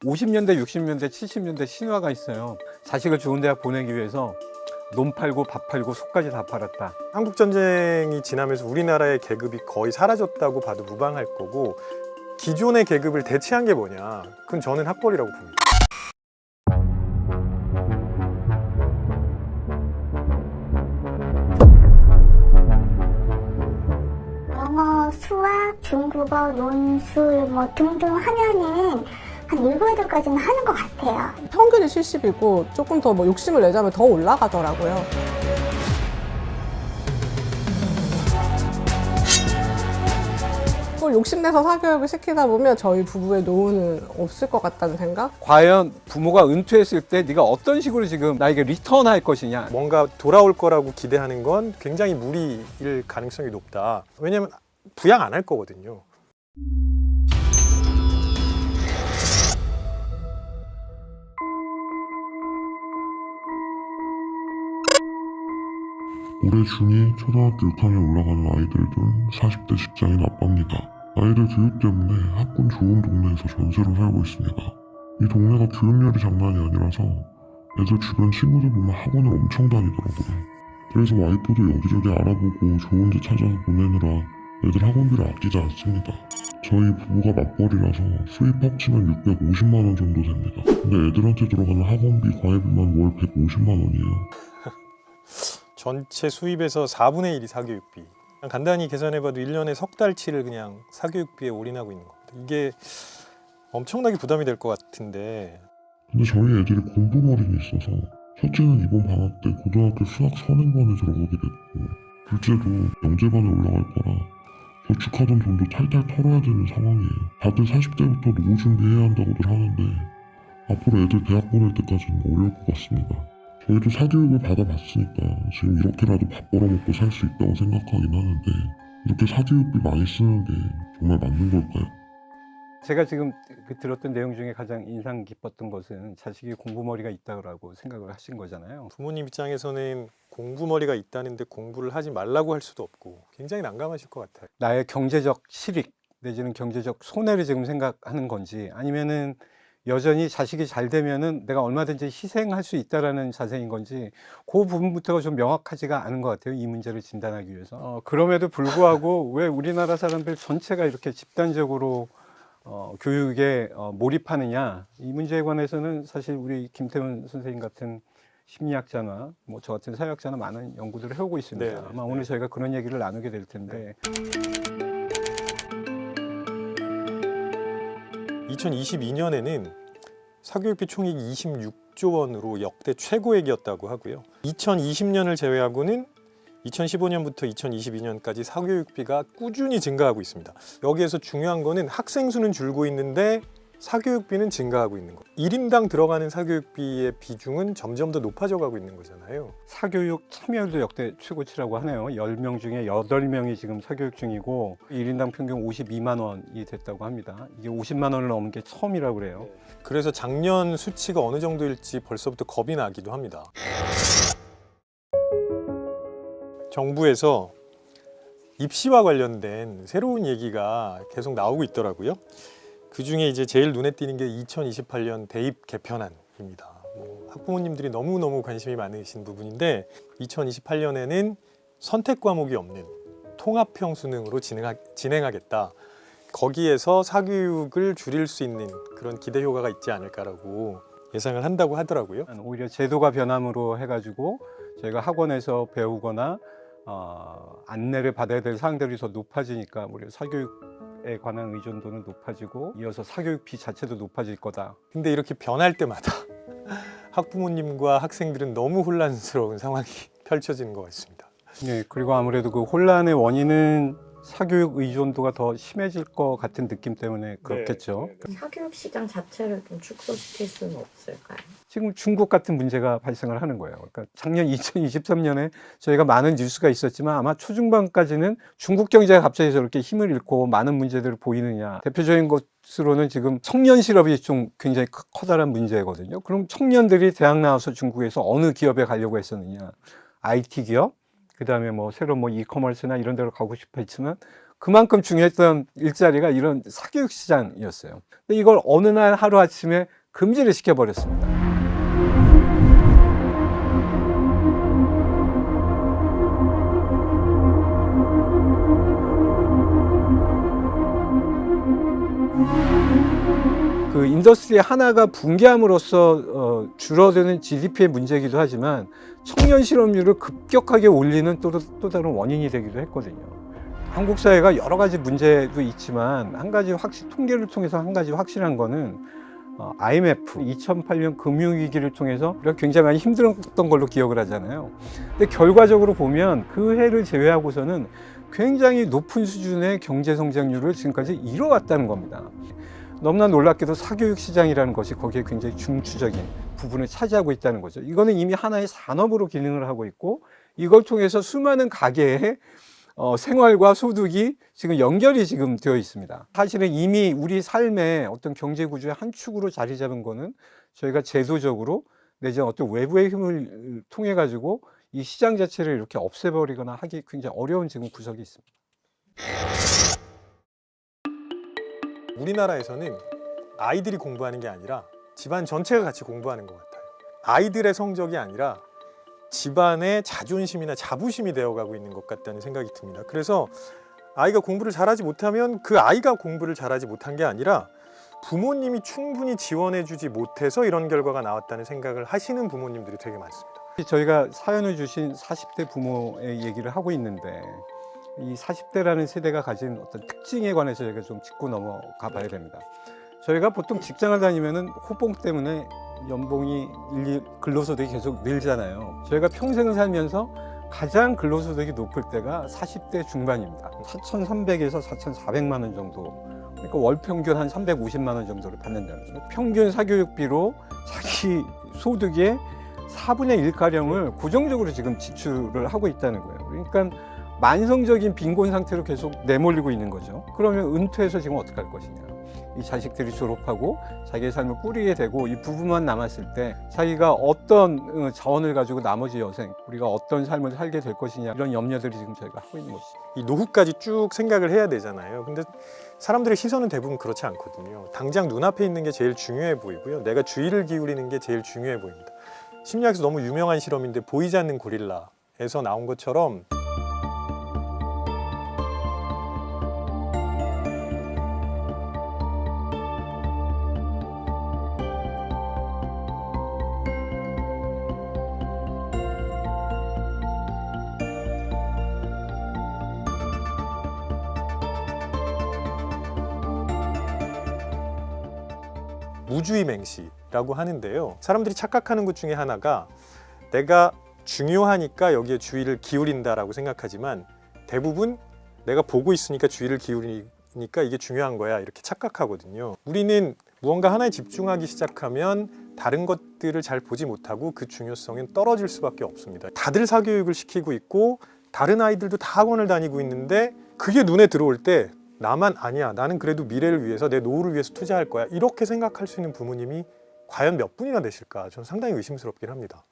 50년대, 60년대, 70년대 신화가 있어요. 자식을 좋은 대학 보내기 위해서 논 팔고 밥 팔고 속까지 다 팔았다. 한국 전쟁이 지나면서 우리나라의 계급이 거의 사라졌다고 봐도 무방할 거고, 기존의 계급을 대체한 게 뭐냐? 그건 저는 학벌이라고 봅니다. 영어, 수학, 중국어, 논술 뭐 등등 하면은 한 7, 8까지는 하는 것 같아요. 평균이 70이고 조금 더 뭐 욕심을 내자면 더 올라가더라고요. 그걸 욕심내서 사교육을 시키다 보면 저희 부부의 노후는 없을 것 같다는 생각? 과연 부모가 은퇴했을 때 네가 어떤 식으로 지금 나에게 리턴할 것이냐. 뭔가 돌아올 거라고 기대하는 건 굉장히 무리일 가능성이 높다. 왜냐면 부양 안 할 거거든요. 올해 중2 초등학교 6학년 올라가는 아이들 중 40대 직장인 아빠입니다. 아이들 교육 때문에 학군 좋은 동네에서 전세로 살고 있습니다. 이 동네가 교육열이 장난이 아니라서 애들 주변 친구들 보면 학원을 엄청 다니더라고요. 그래서 와이프도 여기저기 알아보고 좋은 데 찾아서 보내느라 애들 학원비를 아끼지 않습니다. 저희 부부가 맞벌이라서 수입 합치면 650만 원 정도 됩니다. 근데 애들한테 들어가는 학원비 과외비만 월 150만 원이에요. 전체 수입에서 4분의 1이 사교육비. 그냥 간단히 계산해봐도 1년에 석 달치를 그냥 사교육비에 올인하고 있는 겁니다. 이게 엄청나게 부담이 될 것 같은데. 근데 저희 애들이 공부머리는 있어서 첫째는 이번 방학 때 고등학교 수학 선행반에 들어가게 됐고, 둘째도 영재반에 올라갈 거라 저축하던 돈도 탈탈 털어야 되는 상황이에요. 다들 40대부터 노후 준비해야 한다고들 하는데 앞으로 애들 대학 보낼 때까지는 어려울 것 같습니다. 저희도 사교육을 받아봤으니까 지금 이렇게라도 밥 벌어먹고 살 수 있다고 생각하긴 하는데, 이렇게 사교육비 많이 쓰는 게 정말 맞는 걸까요? 제가 지금 들었던 내용 중에 가장 인상 깊었던 것은 자식이 공부머리가 있다고 생각을 하신 거잖아요. 부모님 입장에서는 공부머리가 있다는데 공부를 하지 말라고 할 수도 없고 굉장히 난감하실 것 같아요. 나의 경제적 실익 내지는 경제적 손해를 지금 생각하는 건지, 아니면은 여전히 자식이 잘 되면은 내가 얼마든지 희생할 수 있다라는 자세인 건지, 그 부분부터가 좀 명확하지가 않은 것 같아요. 이 문제를 진단하기 위해서. 그럼에도 불구하고 왜 우리나라 사람들 전체가 이렇게 집단적으로 교육에 몰입하느냐, 이 문제에 관해서는 사실 우리 김태훈 선생님 같은 심리학자나 뭐 저 같은 사회학자나 많은 연구들을 해오고 있습니다. 네, 아마 오늘 저희가 그런 얘기를 나누게 될 텐데. 2022년에는 사교육비 총액이 26조 원으로 역대 최고액이었다고 하고요. 2020년을 제외하고는 2015년부터 2022년까지 사교육비가 꾸준히 증가하고 있습니다. 여기에서 중요한 거는 학생 수는 줄고 있는데 사교육비는 증가하고 있는 거. 1인당 들어가는 사교육비의 비중은 점점 더 높아져 가고 있는 거잖아요. 사교육 참여율도 역대 최고치라고 하네요. 10명 중에 8명이 지금 사교육 중이고 1인당 평균 52만 원이 됐다고 합니다. 이게 50만 원을 넘은 게 처음이라고 그래요. 그래서 작년 수치가 어느 정도일지 벌써부터 겁이 나기도 합니다. 정부에서 입시와 관련된 새로운 얘기가 계속 나오고 있더라고요. 그 중에 이제 제일 눈에 띄는 게 2028년 대입 개편안입니다. 학부모님들이 너무너무 관심이 많으신 부분인데, 2028년에는 선택 과목이 없는 통합형 수능으로 진행하겠다. 거기에서 사교육을 줄일 수 있는 그런 기대 효과가 있지 않을까라고 예상을 한다고 하더라고요. 오히려 제도가 변함으로 해가지고 저희가 학원에서 배우거나 안내를 받아야 될 사항들이 더 높아지니까 우리 사교육에 관한 의존도는 높아지고 이어서 사교육비 자체도 높아질 거다. 근데 이렇게 변할 때마다 학부모님과 학생들은 너무 혼란스러운 상황이 펼쳐지는 것 같습니다. 네, 그리고 아무래도 그 혼란의 원인은 사교육 의존도가 더 심해질 것 같은 느낌 때문에 그렇겠죠. 사교육 시장 자체를 좀 축소시킬 수는 없을까요? 지금 중국 같은 문제가 발생을 하는 거예요. 그러니까 작년 2023년에 저희가 많은 뉴스가 있었지만 아마 초중반까지는 중국 경제가 갑자기 저렇게 힘을 잃고 많은 문제들을 보이느냐. 대표적인 것으로는 지금 청년 실업이 좀 굉장히 커다란 문제거든요. 그럼 청년들이 대학 나와서 중국에서 어느 기업에 가려고 했었느냐. IT 기업, 그 다음에 뭐 새로 뭐 이커머스나 이런 데로 가고 싶어 했지만 그만큼 중요했던 일자리가 이런 사교육 시장이었어요. 근데 이걸 어느 날 하루아침에 금지를 시켜버렸습니다. 그 인더스트리 하나가 붕괴함으로써 줄어드는 GDP의 문제이기도 하지만 청년 실업률을 급격하게 올리는 또 다른 원인이 되기도 했거든요. 한국 사회가 여러 가지 문제도 있지만 한 가지 통계를 통해서 한 가지 확실한 거는 IMF 2008년 금융위기를 통해서 우리가 굉장히 많이 힘들었던 걸로 기억을 하잖아요. 근데 결과적으로 보면 그 해를 제외하고서는 굉장히 높은 수준의 경제 성장률을 지금까지 이뤄왔다는 겁니다. 너무나 놀랍게도 사교육 시장이라는 것이 거기에 굉장히 중추적인 부분을 차지하고 있다는 거죠. 이거는 이미 하나의 산업으로 기능을 하고 있고 이걸 통해서 수많은 가게의 생활과 소득이 지금 연결이 지금 되어 있습니다. 사실은 이미 우리 삶의 어떤 경제 구조의 한 축으로 자리 잡은 거는 저희가 제도적으로 내지는 어떤 외부의 힘을 통해 가지고 이 시장 자체를 이렇게 없애버리거나 하기 굉장히 어려운 지금 구석이 있습니다. 우리나라에서는 아이들이 공부하는 게 아니라 집안 전체가 같이 공부하는 것 같아요. 아이들의 성적이 아니라 집안의 자존심이나 자부심이 되어가고 있는 것 같다는 생각이 듭니다. 그래서 아이가 공부를 잘하지 못하면 그 아이가 공부를 잘하지 못한 게 아니라 부모님이 충분히 지원해주지 못해서 이런 결과가 나왔다는 생각을 하시는 부모님들이 되게 많습니다. 저희가 사연을 주신 40대 부모의 얘기를 하고 있는데 이 40대라는 세대가 가진 어떤 특징에 관해서 저희가 좀 짚고 넘어가 봐야 됩니다. 저희가 보통 직장을 다니면은 호봉 때문에 연봉이 근로소득이 계속 늘잖아요. 저희가 평생을 살면서 가장 근로소득이 높을 때가 40대 중반입니다. 4,300에서 4,400만 원 정도. 그러니까 월 평균 한 350만 원 정도를 받는다는 거죠. 평균 사교육비로 자기 소득의 4분의 1가량을 고정적으로 지금 지출을 하고 있다는 거예요. 그러니까 만성적인 빈곤 상태로 계속 내몰리고 있는 거죠. 그러면 은퇴해서 지금 어떻게 할 것이냐. 이 자식들이 졸업하고 자기의 삶을 꾸리게 되고 이 부부만 남았을 때 자기가 어떤 자원을 가지고 나머지 여생 우리가 어떤 삶을 살게 될 것이냐 이런 염려들이 지금 저희가 하고 있는 것이죠. 이 노후까지 쭉 생각을 해야 되잖아요. 근데 사람들의 시선은 대부분 그렇지 않거든요. 당장 눈앞에 있는 게 제일 중요해 보이고요. 내가 주의를 기울이는 게 제일 중요해 보입니다. 심리학에서 너무 유명한 실험인데 보이지 않는 고릴라에서 나온 것처럼 무주의 맹시라고 하는데요. 사람들이 착각하는 것 중에 하나가 내가 중요하니까 여기에 주의를 기울인다라고 생각하지만 대부분 내가 보고 있으니까 주의를 기울이니까 이게 중요한 거야 이렇게 착각하거든요. 우리는 무언가 하나에 집중하기 시작하면 다른 것들을 잘 보지 못하고 그 중요성은 떨어질 수밖에 없습니다. 다들 사교육을 시키고 있고 다른 아이들도 다 학원을 다니고 있는데 그게 눈에 들어올 때 나만 아니야. 나는 그래도 미래를 위해서 내 노후를 위해서 투자할 거야. 이렇게 생각할 수 있는 부모님이 과연 몇 분이나 되실까? 저는 상당히 의심스럽긴 합니다.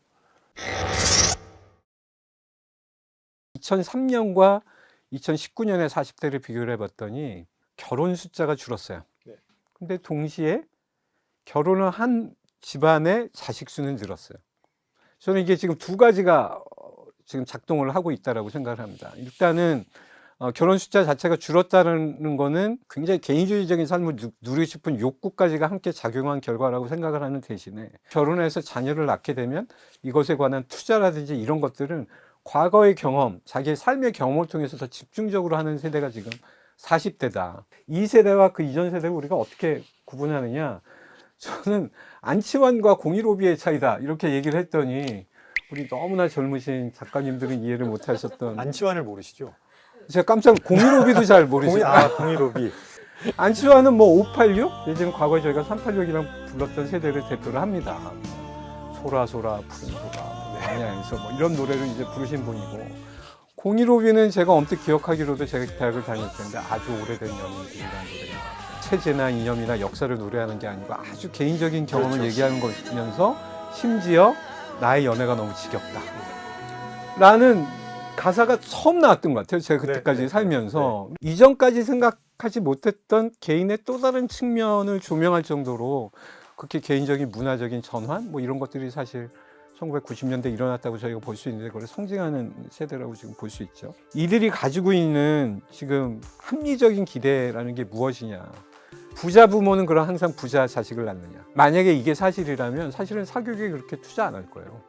2003년과 2019년의 40대를 비교를 해봤더니 결혼 숫자가 줄었어요. 네. 근데 동시에 결혼을 한 집안의 자식 수는 늘었어요. 저는 이게 지금 두 가지가 지금 작동을 하고 있다고 생각을 합니다. 일단은 결혼 숫자 자체가 줄었다는 거는 굉장히 개인주의적인 삶을 누리고 싶은 욕구까지가 함께 작용한 결과라고 생각을 하는 대신에 결혼해서 자녀를 낳게 되면 이것에 관한 투자라든지 이런 것들은 과거의 경험, 자기의 삶의 경험을 통해서 더 집중적으로 하는 세대가 지금 40대다. 이 세대와 그 이전 세대를 우리가 어떻게 구분하느냐. 저는 안치환과 015B의 차이다. 이렇게 얘기를 했더니 우리 너무나 젊으신 작가님들은 이해를 못 하셨던. 안치환을 모르시죠? 제가 깜짝 015B도 잘 모르시죠. 015B. 안치환은 뭐 586? 예전에 과거에 저희가 386이랑 불렀던 세대를 대표를 합니다. 소라소라 푸른 소라 안양에서 뭐 이런 노래를 이제 부르신 분이고 015B는 제가 언뜻 기억하기로도 제가 대학을 다녔을 때인데 아주 오래된 연인들이라는 노래가 체제나 이념이나 역사를 노래하는 게 아니고 아주 개인적인 경험을 그렇죠. 얘기하는 거면서 심지어 나의 연애가 너무 지겹다 라는 가사가 처음 나왔던 것 같아요. 제가 그때까지 네, 살면서 이전까지 생각하지 못했던 개인의 또 다른 측면을 조명할 정도로 그렇게 개인적인 문화적인 전환 뭐 이런 것들이 사실 1990년대 일어났다고 저희가 볼 수 있는데 그걸 상징하는 세대라고 지금 볼 수 있죠. 이들이 가지고 있는 지금 합리적인 기대라는 게 무엇이냐. 부자 부모는 그럼 항상 부자 자식을 낳느냐. 만약에 이게 사실이라면 사실은 사교육에 그렇게 투자 안 할 거예요.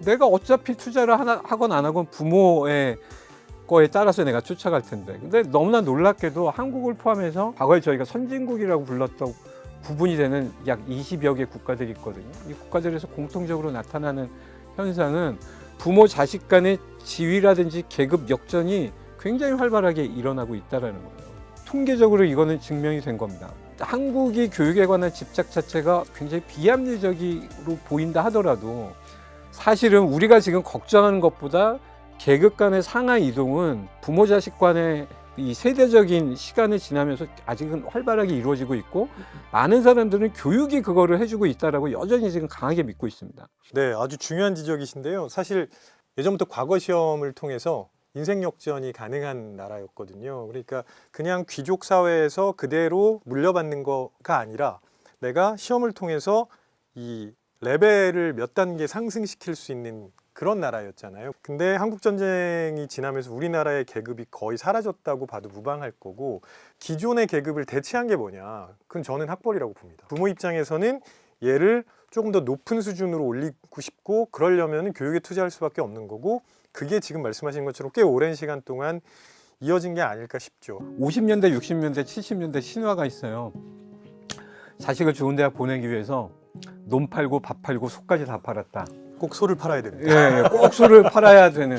내가 어차피 투자를 하건 안 하건 부모의 거에 따라서 내가 쫓아갈 텐데. 근데 너무나 놀랍게도 한국을 포함해서 과거에 저희가 선진국이라고 불렀던 구분이 되는 약 20여 개 국가들이 있거든요. 이 국가들에서 공통적으로 나타나는 현상은 부모 자식 간의 지위라든지 계급 역전이 굉장히 활발하게 일어나고 있다는 거예요. 통계적으로 이거는 증명이 된 겁니다. 한국이 교육에 관한 집착 자체가 굉장히 비합리적으로 보인다 하더라도 사실은 우리가 지금 걱정하는 것보다 계급 간의 상하 이동은 부모 자식 간의 이 세대적인 시간을 지나면서 아직은 활발하게 이루어지고 있고 많은 사람들은 교육이 그거를 해주고 있다라고 여전히 지금 강하게 믿고 있습니다. 네, 아주 중요한 지적이신데요. 사실 예전부터 과거 시험을 통해서 인생 역전이 가능한 나라였거든요. 그러니까 그냥 귀족 사회에서 그대로 물려받는 거가 아니라 내가 시험을 통해서 이 레벨을 몇 단계 상승시킬 수 있는 그런 나라였잖아요. 근데 한국 전쟁이 지나면서 우리나라의 계급이 거의 사라졌다고 봐도 무방할 거고 기존의 계급을 대체한 게 뭐냐? 그건 저는 학벌이라고 봅니다. 부모 입장에서는 얘를 조금 더 높은 수준으로 올리고 싶고 그러려면 교육에 투자할 수밖에 없는 거고 그게 지금 말씀하신 것처럼 꽤 오랜 시간 동안 이어진 게 아닐까 싶죠. 50년대, 60년대, 70년대 신화가 있어요. 자식을 좋은 대학 보내기 위해서 논 팔고 밥 팔고 소까지 다 팔았다. 꼭 소를 팔아야 됩니다. 예, 꼭 소를 팔아야 되는.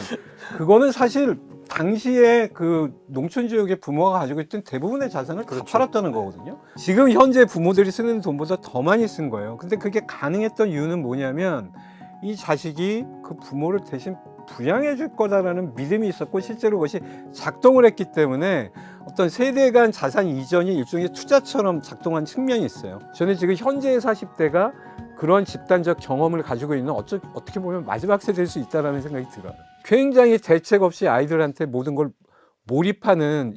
그거는 사실 당시에 그 농촌 지역의 부모가 가지고 있던 대부분의 자산을 다 팔았다는 거거든요. 지금 현재 부모들이 쓰는 돈보다 더 많이 쓴 거예요. 근데 그게 가능했던 이유는 뭐냐면 이 자식이 그 부모를 대신 부양해 줄 거다라는 믿음이 있었고 실제로 그것이 작동을 했기 때문에 어떤 세대 간 자산 이전이 일종의 투자처럼 작동한 측면이 있어요. 저는 지금 현재의 40대가 그런 집단적 경험을 가지고 있는 어떻게 보면 마지막 세대일 수 있다는 생각이 들어요. 굉장히 대책 없이 아이들한테 모든 걸 몰입하는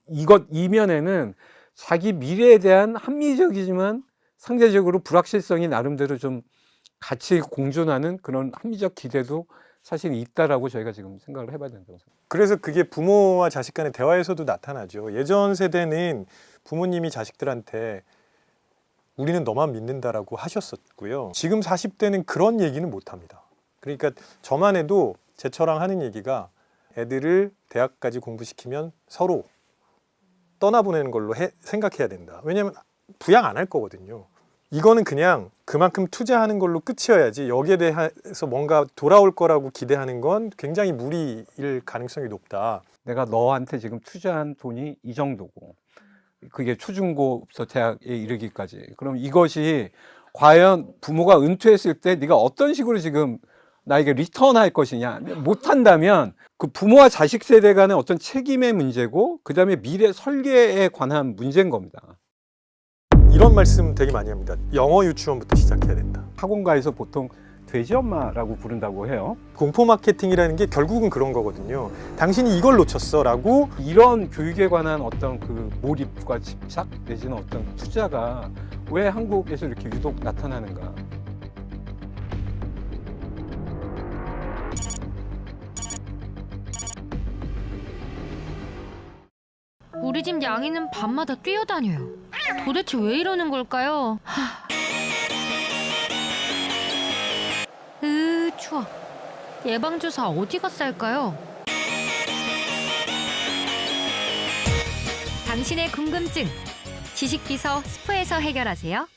이것 이면에는 자기 미래에 대한 합리적이지만 상대적으로 불확실성이 나름대로 좀 같이 공존하는 그런 합리적 기대도 사실 있다라고 저희가 지금 생각을 해봐야 된다고 생각합니다. 그래서 그게 부모와 자식 간의 대화에서도 나타나죠. 예전 세대는 부모님이 자식들한테 우리는 너만 믿는다라고 하셨었고요. 지금 40대는 그런 얘기는 못합니다. 그러니까 저만 해도 제처랑 하는 얘기가 애들을 대학까지 공부시키면 서로 떠나보내는 걸로 생각해야 된다. 왜냐하면 부양 안 할 거거든요. 이거는 그냥 그만큼 투자하는 걸로 끝이어야지 여기에 대해서 뭔가 돌아올 거라고 기대하는 건 굉장히 무리일 가능성이 높다. 내가 너한테 지금 투자한 돈이 이 정도고 그게 초중고부터 대학에 이르기까지. 그럼 이것이 과연 부모가 은퇴했을 때 네가 어떤 식으로 지금 나에게 리턴할 것이냐. 못한다면 그 부모와 자식 세대 간의 어떤 책임의 문제고 그다음에 미래 설계에 관한 문제인 겁니다. 이런 말씀 되게 많이 합니다. 영어 유치원부터 시작해야 된다. 학원가에서 보통 돼지 엄마라고 부른다고 해요. 공포 마케팅이라는 게 결국은 그런 거거든요. 당신이 이걸 놓쳤어 라고. 이런 교육에 관한 어떤 그 몰입과 집착 내지는 어떤 투자가 왜 한국에서 이렇게 유독 나타나는가. 우리 집 양이는 밤마다 뛰어다녀요. 도대체 왜 이러는 걸까요? 추워. 예방주사 어디가 쌀까요? 당신의 궁금증 지식비서 스프에서 해결하세요.